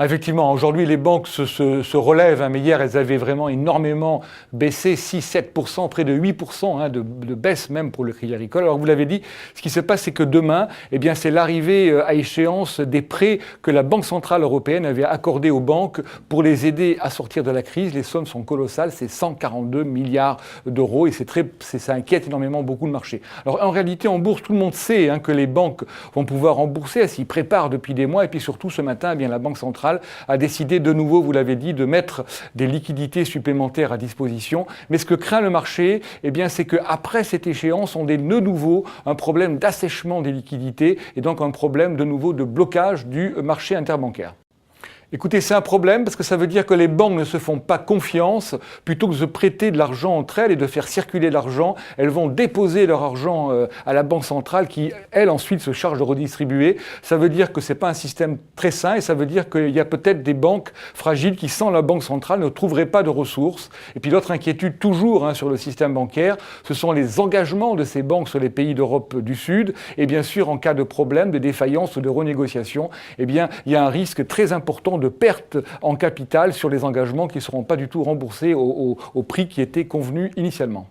Effectivement, aujourd'hui, les banques se relèvent, mais hier, elles avaient vraiment énormément baissé, 6-7%, près de 8% de baisse même pour le Crédit Agricole. Alors, vous l'avez dit, ce qui se passe, c'est que demain, eh bien, c'est l'arrivée à échéance des prêts que la Banque Centrale Européenne avait accordés aux banques pour les aider à sortir de la crise. Les sommes sont colossales, c'est 142 milliards d'euros et ça inquiète énormément beaucoup le marché. Alors, en réalité, en bourse, tout le monde sait que les banques vont pouvoir rembourser, elles s'y préparent depuis des mois et puis surtout, ce matin, eh bien, la Banque Centrale a décidé de nouveau, vous l'avez dit, de mettre des liquidités supplémentaires à disposition. Mais ce que craint le marché, eh bien, c'est qu'après cette échéance, on ait de nouveau un problème d'assèchement des liquidités et donc un problème de nouveau de blocage du marché interbancaire. Écoutez, c'est un problème parce que ça veut dire que les banques ne se font pas confiance. Plutôt que de prêter de l'argent entre elles et de faire circuler l'argent, elles vont déposer leur argent à la Banque centrale qui, elle, ensuite se charge de redistribuer. Ça veut dire que ce n'est pas un système très sain et ça veut dire qu'il y a peut-être des banques fragiles qui, sans la Banque centrale, ne trouveraient pas de ressources. Et puis l'autre inquiétude toujours sur le système bancaire, ce sont les engagements de ces banques sur les pays d'Europe du Sud. Et bien sûr, en cas de problème, de défaillance ou de renégociation, eh bien, il y a un risque très important de perte en capital sur les engagements qui ne seront pas du tout remboursés au prix qui était convenu initialement.